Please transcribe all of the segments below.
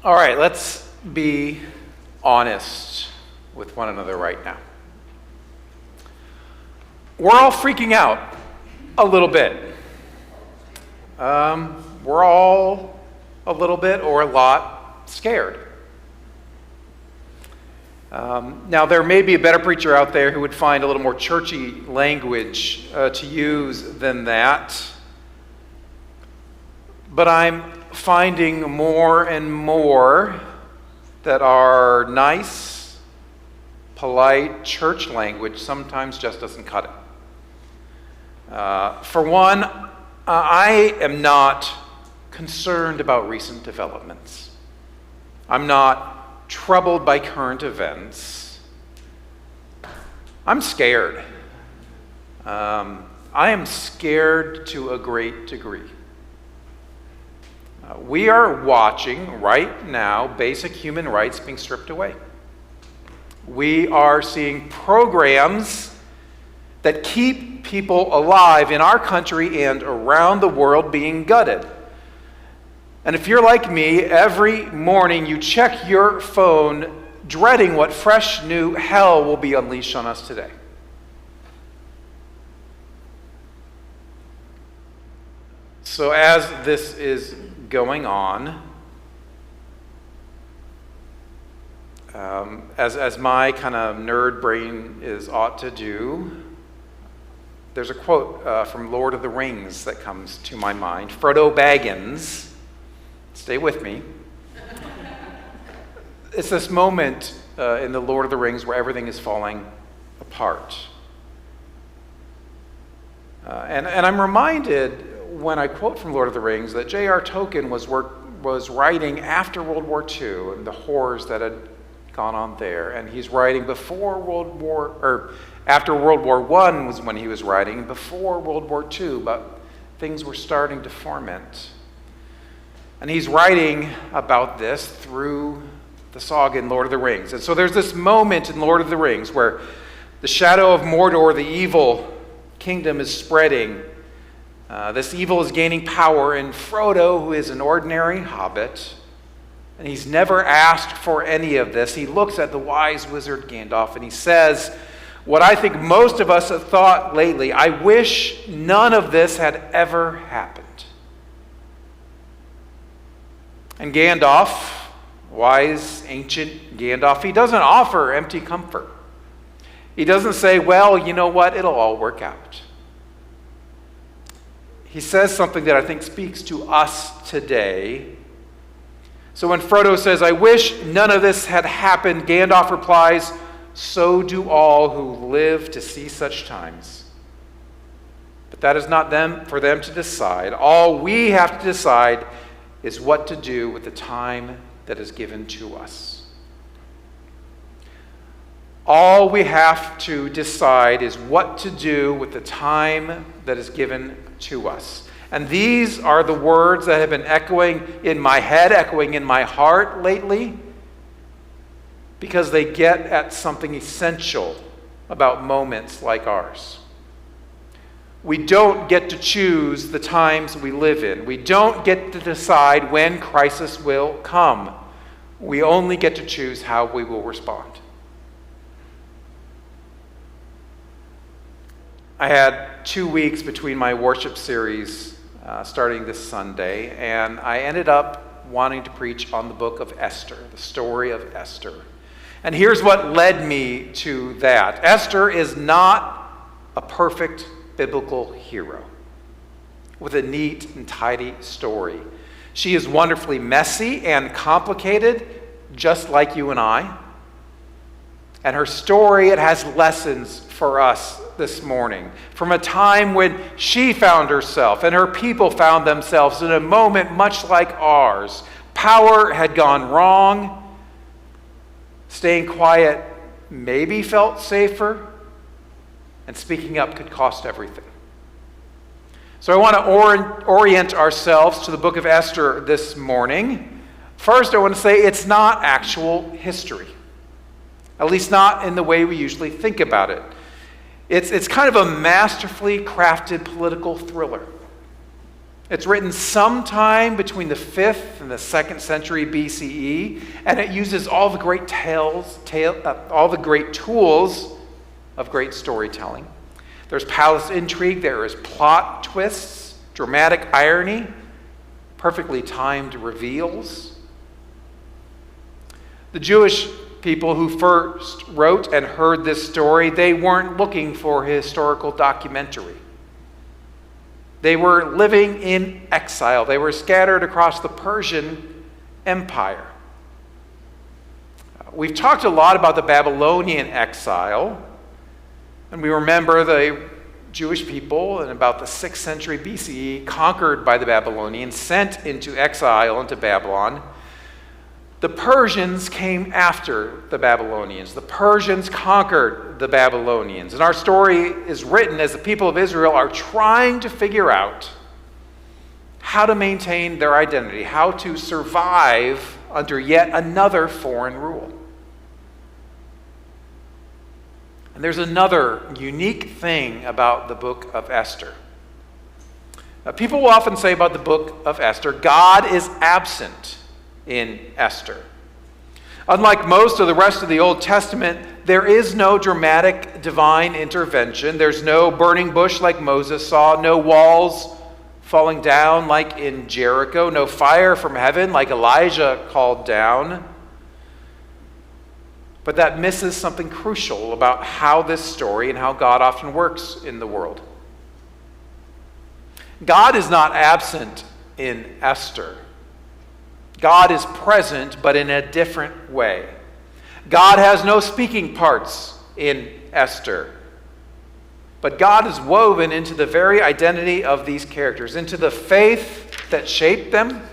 All right, let's be honest with one another right now. We're all freaking out a little bit. We're all a little bit or a lot scared. Now, there may be a better preacher out there who would find a little more churchy language to use than that. But I'm finding more and more that our nice, polite church language sometimes just doesn't cut it. For one, I am not concerned about recent developments. I'm not troubled by current events. I'm scared. I am scared to a great degree. We are watching right now basic human rights being stripped away. We are seeing programs that keep people alive in our country and around the world being gutted. And if you're like me, every morning you check your phone dreading what fresh new hell will be unleashed on us today. So as this is going on, as my kind of nerd brain ought to do, there's a quote from Lord of the Rings that comes to my mind. Frodo Baggins, stay with me. It's this moment in the Lord of the Rings where everything is falling apart. And I'm reminded when I quote from Lord of the Rings that J.R. Tolkien was writing after World War II and the horrors that had gone on there, and he's writing after World War I was when he was writing, before World War II, but things were starting to ferment. And he's writing about this through the saga in Lord of the Rings. And so there's this moment in Lord of the Rings where the shadow of Mordor, the evil kingdom, is spreading. This evil is gaining power, and Frodo, who is an ordinary hobbit, and he's never asked for any of this, he looks at the wise wizard Gandalf and he says, what I think most of us have thought lately, I wish none of this had ever happened. And Gandalf, wise, ancient Gandalf, he doesn't offer empty comfort. He doesn't say, well, you know what, it'll all work out. He says something that I think speaks to us today. So when Frodo says, I wish none of this had happened, Gandalf replies, so do all who live to see such times. But that is not for them to decide. All we have to decide is what to do with the time that is given to us. All we have to decide is what to do with the time that is given to us. And these are the words that have been echoing in my head, echoing in my heart lately, because they get at something essential about moments like ours. We don't get to choose the times we live in. We don't get to decide when crisis will come. We only get to choose how we will respond. I had 2 weeks between my worship series starting this Sunday, and I ended up wanting to preach on the book of Esther, the story of Esther. And here's what led me to that. Esther is not a perfect biblical hero with a neat and tidy story. She is wonderfully messy and complicated, just like you and I. And her story, it has lessons for us this morning, from a time when she found herself and her people found themselves in a moment much like ours. Power had gone wrong. Staying quiet maybe felt safer, and speaking up could cost everything. So I want to orient ourselves to the book of Esther this morning. First, I want to say it's not actual history, at least not in the way we usually think about it. It's kind of a masterfully crafted political thriller. It's written sometime between the 5th and the 2nd century BCE, and it uses all the great all the great tools of great storytelling. There's palace intrigue, there is plot twists, dramatic irony, perfectly timed reveals. The Jewish people who first wrote and heard this story, they weren't looking for a historical documentary. They were living in exile. They were scattered across the Persian Empire. We've talked a lot about the Babylonian exile, and we remember the Jewish people in about the 6th century BCE, conquered by the Babylonians, sent into exile into Babylon. The Persians came after the Babylonians. The Persians conquered the Babylonians. And our story is written as the people of Israel are trying to figure out how to maintain their identity, how to survive under yet another foreign rule. And there's another unique thing about the book of Esther. People will often say about the book of Esther, God is absent in Esther. Unlike most of the rest of the Old Testament, there is no dramatic divine intervention. There's no burning bush like Moses saw, no walls falling down like in Jericho, no fire from heaven like Elijah called down. But that misses something crucial about how this story and how God often works in the world. God is not absent in Esther. God is present, but in a different way. God has no speaking parts in Esther. But God is woven into the very identity of these characters, into the faith that shaped them,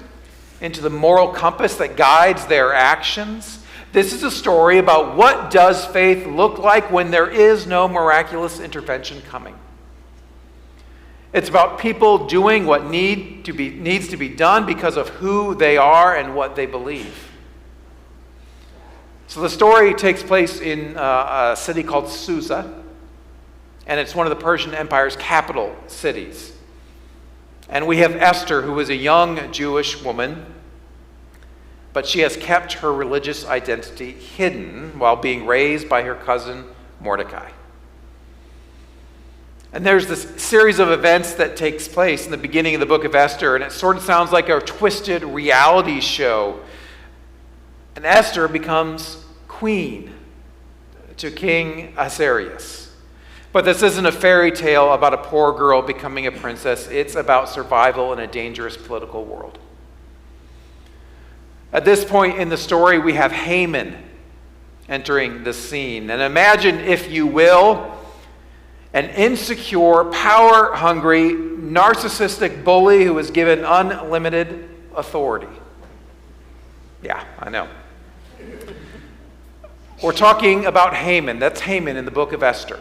into the moral compass that guides their actions. This is a story about what does faith look like when there is no miraculous intervention coming. It's about people doing what needs to be done because of who they are and what they believe. So the story takes place in a city called Susa, and it's one of the Persian Empire's capital cities. And we have Esther, who is a young Jewish woman, but she has kept her religious identity hidden while being raised by her cousin Mordecai. And there's this series of events that takes place in the beginning of the book of Esther, and it sort of sounds like a twisted reality show. And Esther becomes queen to King Ahasuerus. But this isn't a fairy tale about a poor girl becoming a princess. It's about survival in a dangerous political world. At this point in the story, we have Haman entering the scene. And imagine, if you will, an insecure, power-hungry, narcissistic bully who is given unlimited authority. Yeah, I know. We're talking about Haman. That's Haman in the book of Esther.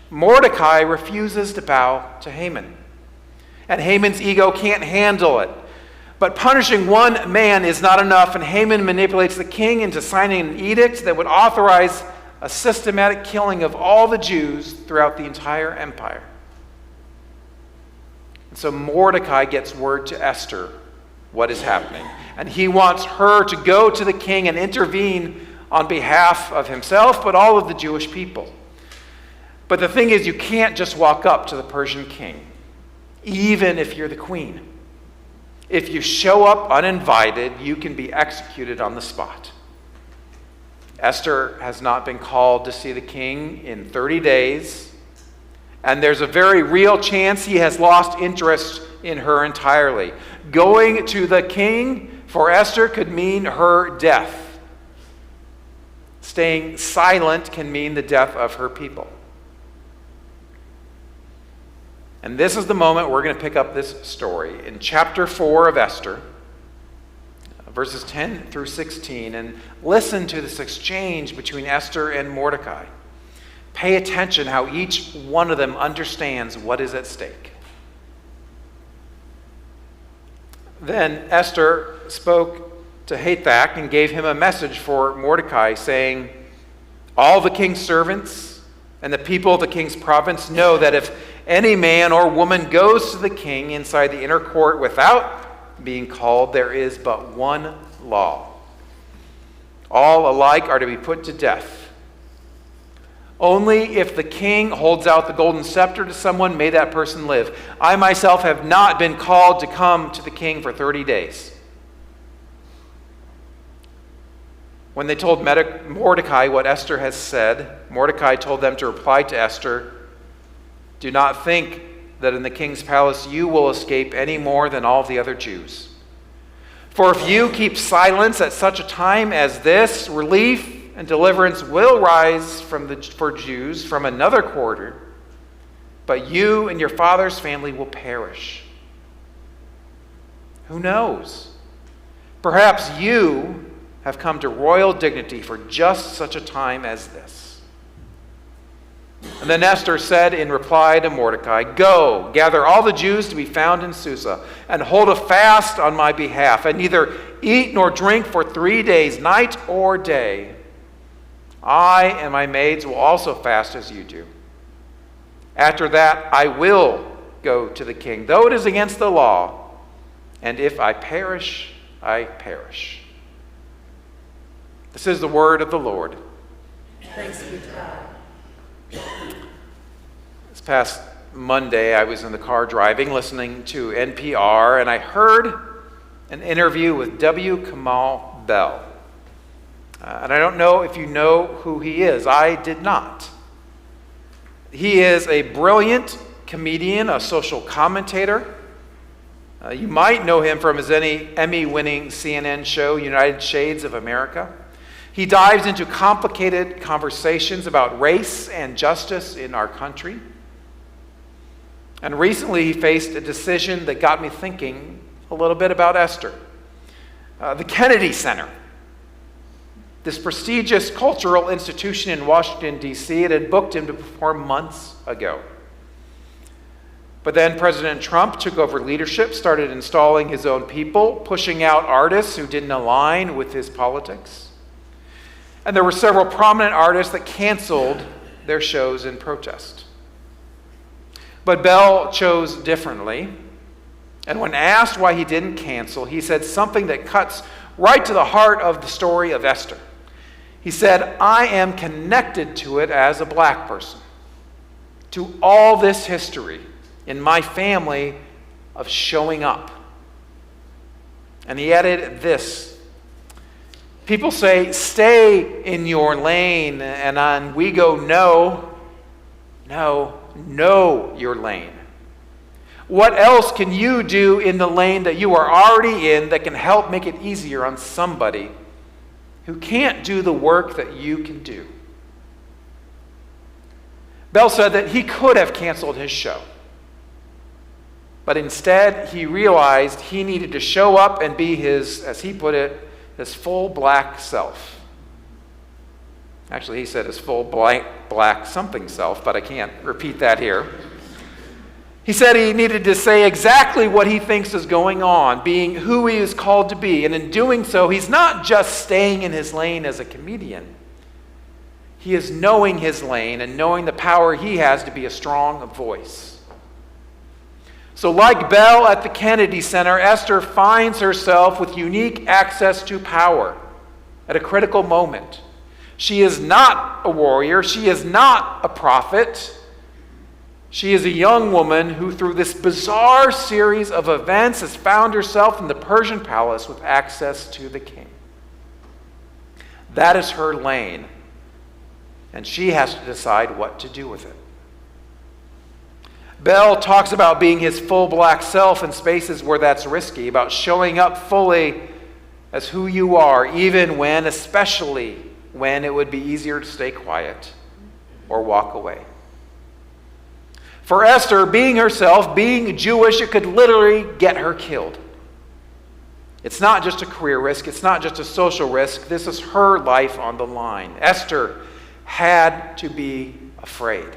Mordecai refuses to bow to Haman. And Haman's ego can't handle it. But punishing one man is not enough, and Haman manipulates the king into signing an edict that would authorize a systematic killing of all the Jews throughout the entire empire. And so Mordecai gets word to Esther what is happening. And he wants her to go to the king and intervene on behalf of himself, but all of the Jewish people. But the thing is, you can't just walk up to the Persian king, even if you're the queen. If you show up uninvited, you can be executed on the spot. Esther has not been called to see the king in 30 days, and there's a very real chance he has lost interest in her entirely. Going to the king for Esther could mean her death. Staying silent can mean the death of her people. And this is the moment we're going to pick up this story in chapter 4 of Esther, verses 10 through 16, and listen to this exchange between Esther and Mordecai. Pay attention how each one of them understands what is at stake. Then Esther spoke to Hathach and gave him a message for Mordecai, saying, "All the king's servants and the people of the king's province know that if any man or woman goes to the king inside the inner court without being called, there is but one law. All alike are to be put to death. Only if the king holds out the golden scepter to someone, may that person live. I myself have not been called to come to the king for 30 days. When they told Mordecai what Esther has said, Mordecai told them to reply to Esther, "Do not think that in the king's palace you will escape any more than all the other Jews. For if you keep silence at such a time as this, relief and deliverance will rise for Jews from another quarter, but you and your father's family will perish. Who knows? Perhaps you have come to royal dignity for just such a time as this." And then Esther said in reply to Mordecai, "Go, gather all the Jews to be found in Susa, and hold a fast on my behalf, and neither eat nor drink for 3 days, night or day. I and my maids will also fast as you do. After that, I will go to the king, though it is against the law, and if I perish, I perish." This is the word of the Lord. Thanks be to God. This past Monday, I was in the car driving, listening to NPR, and I heard an interview with Kamau Bell. And I don't know if you know who he is. I did not. He is a brilliant comedian, a social commentator. You might know him from his Emmy-winning CNN show, United Shades of America. He dives into complicated conversations about race and justice in our country. And recently he faced a decision that got me thinking a little bit about Esther. The Kennedy Center, this prestigious cultural institution in Washington, D.C., it had booked him to perform months ago. But then President Trump took over leadership, started installing his own people, pushing out artists who didn't align with his politics. And there were several prominent artists that canceled their shows in protest. But Bell chose differently. And when asked why he didn't cancel, he said something that cuts right to the heart of the story of Esther. He said, "I am connected to it as a black person, to all this history in my family of showing up." And he added this: "People say, stay in your lane, and on we go, know your lane. What else can you do in the lane that you are already in that can help make it easier on somebody who can't do the work that you can do?" Bell said that he could have canceled his show, but instead he realized he needed to show up and be his, as he put it, his full black self. Actually, he said his full black something self, but I can't repeat that here. He said he needed to say exactly what he thinks is going on, being who he is called to be. And in doing so, he's not just staying in his lane as a comedian. He is knowing his lane and knowing the power he has to be a strong voice. So like Bell at the Kennedy Center, Esther finds herself with unique access to power at a critical moment. She is not a warrior. She is not a prophet. She is a young woman who, through this bizarre series of events, has found herself in the Persian palace with access to the king. That is her lane, and she has to decide what to do with it. Bell talks about being his full black self in spaces where that's risky, about showing up fully as who you are, even when, especially when it would be easier to stay quiet or walk away. For Esther, being herself, being Jewish, it could literally get her killed. It's not just a career risk. It's not just a social risk. This is her life on the line. Esther had to be afraid.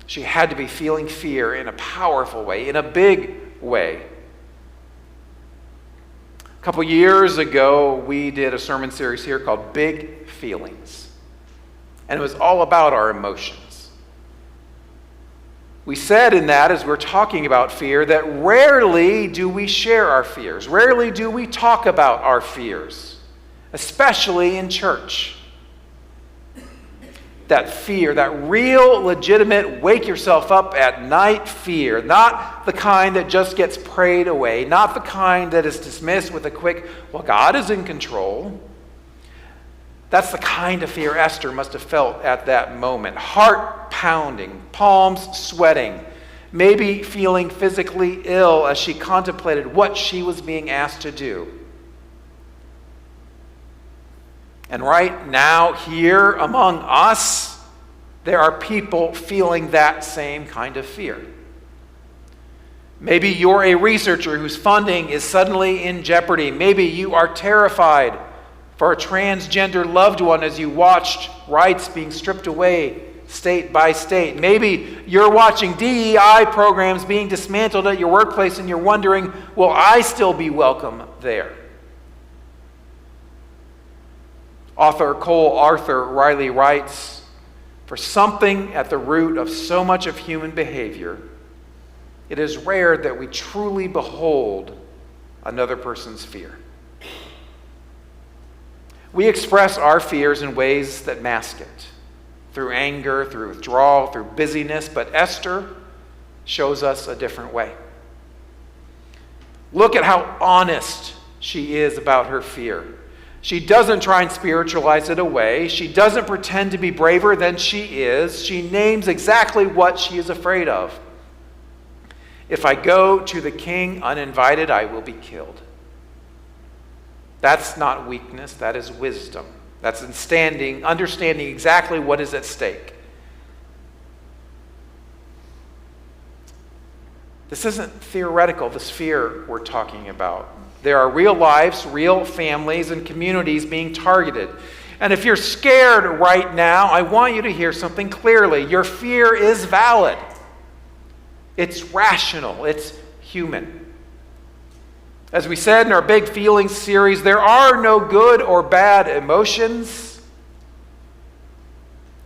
She had to be feeling fear in a powerful way, in a big way. A couple years ago, we did a sermon series here called Big Feelings. And it was all about our emotions. We said in that, as we're talking about fear, that rarely do we share our fears. Rarely do we talk about our fears, especially in church. That fear, that real, legitimate, wake yourself up at night fear, not the kind that just gets prayed away, not the kind that is dismissed with a quick, well, God is in control. That's the kind of fear Esther must have felt at that moment. Heart pounding, palms sweating, maybe feeling physically ill as she contemplated what she was being asked to do. And right now, here among us, there are people feeling that same kind of fear. Maybe you're a researcher whose funding is suddenly in jeopardy. Maybe you are terrified for a transgender loved one as you watched rights being stripped away state by state. Maybe you're watching DEI programs being dismantled at your workplace and you're wondering, will I still be welcome there? Author Cole Arthur Riley writes, for something at the root of so much of human behavior, it is rare that we truly behold another person's fear. We express our fears in ways that mask it, through anger, through withdrawal, through busyness, but Esther shows us a different way. Look at how honest she is about her fear. She doesn't try and spiritualize it away. She doesn't pretend to be braver than she is. She names exactly what she is afraid of. If I go to the king uninvited, I will be killed. That's not weakness, that is wisdom. That's understanding exactly what is at stake. This isn't theoretical, this fear we're talking about. There are real lives, real families, and communities being targeted. And if you're scared right now, I want you to hear something clearly. Your fear is valid. It's rational. It's human. As we said in our Big Feelings series, there are no good or bad emotions.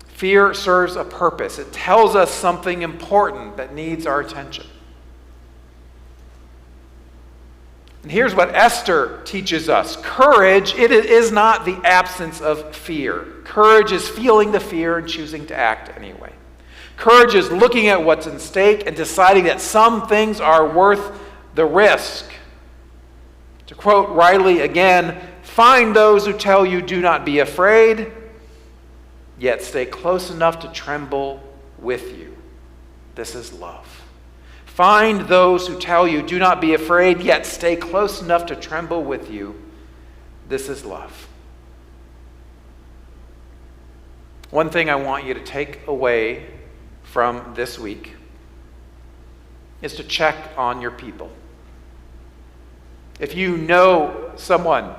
Fear serves a purpose. It tells us something important that needs our attention. And here's what Esther teaches us. Courage, it is not the absence of fear. Courage is feeling the fear and choosing to act anyway. Courage is looking at what's at stake and deciding that some things are worth the risk. To quote Riley again, find those who tell you do not be afraid, yet stay close enough to tremble with you. This is love. Find those who tell you, do not be afraid, yet stay close enough to tremble with you. This is love. One thing I want you to take away from this week is to check on your people. If you know someone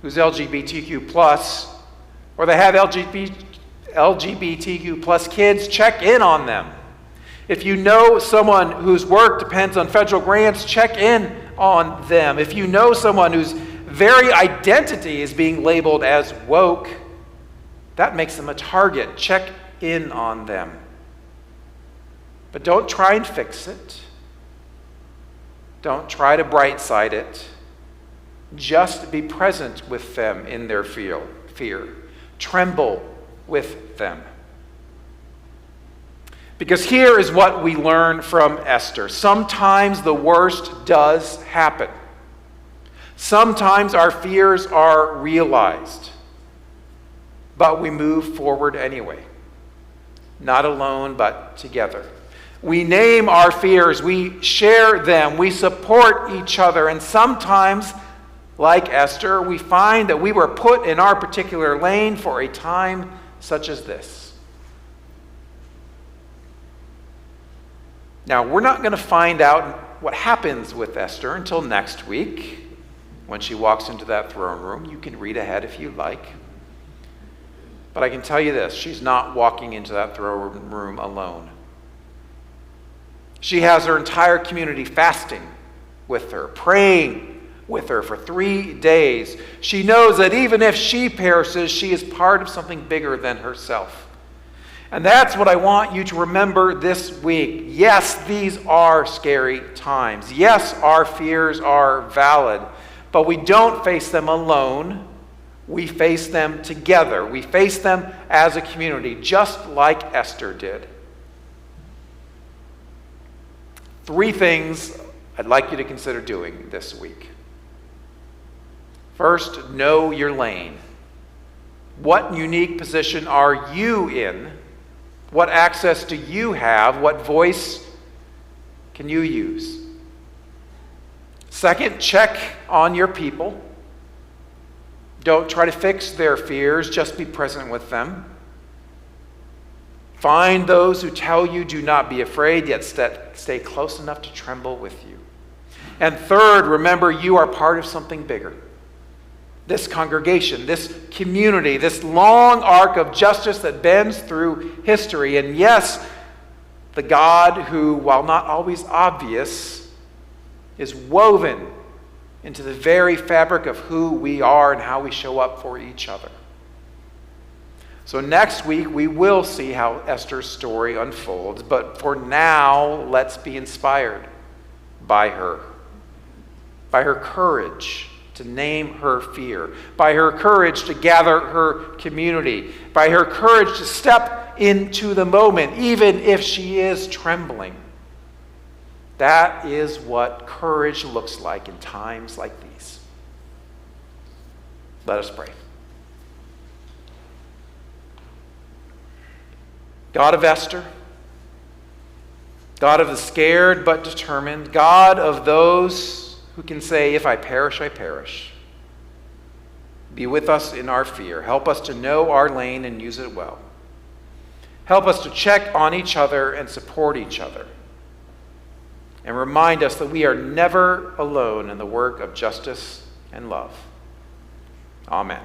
who's LGBTQ+, or they have LGBTQ+ kids, check in on them. If you know someone whose work depends on federal grants, check in on them. If you know someone whose very identity is being labeled as woke, that makes them a target. Check in on them. But don't try and fix it. Don't try to bright side it. Just be present with them in their fear. Tremble with them. Because here is what we learn from Esther. Sometimes the worst does happen. Sometimes our fears are realized. But we move forward anyway. Not alone, but together. We name our fears. We share them. We support each other. And sometimes, like Esther, we find that we were put in our particular lane for a time such as this. Now, we're not going to find out what happens with Esther until next week when she walks into that throne room. You can read ahead if you like. But I can tell you this, she's not walking into that throne room alone. She has her entire community fasting with her, praying with her for 3 days. She knows that even if she perishes, she is part of something bigger than herself. And that's what I want you to remember this week. Yes, these are scary times. Yes, our fears are valid, but we don't face them alone. We face them together. We face them as a community, just like Esther did. 3 things I'd like you to consider doing this week. First, know your lane. What unique position are you in? What access do you have? What voice can you use? Second, check on your people. Don't try to fix their fears, just be present with them. Find those who tell you do not be afraid, yet stay close enough to tremble with you. And third, remember you are part of something bigger. This congregation, this community, this long arc of justice that bends through history. And yes, the God who, while not always obvious, is woven into the very fabric of who we are and how we show up for each other. So next week, we will see how Esther's story unfolds. But for now, let's be inspired by her courage to name her fear, by her courage to gather her community, by her courage to step into the moment, even if she is trembling. That is what courage looks like in times like these. Let us pray. God of Esther, God of the scared but determined, God of those who can say, if I perish, I perish. Be with us in our fear. Help us to know our lane and use it well. Help us to check on each other and support each other. And remind us that we are never alone in the work of justice and love. Amen.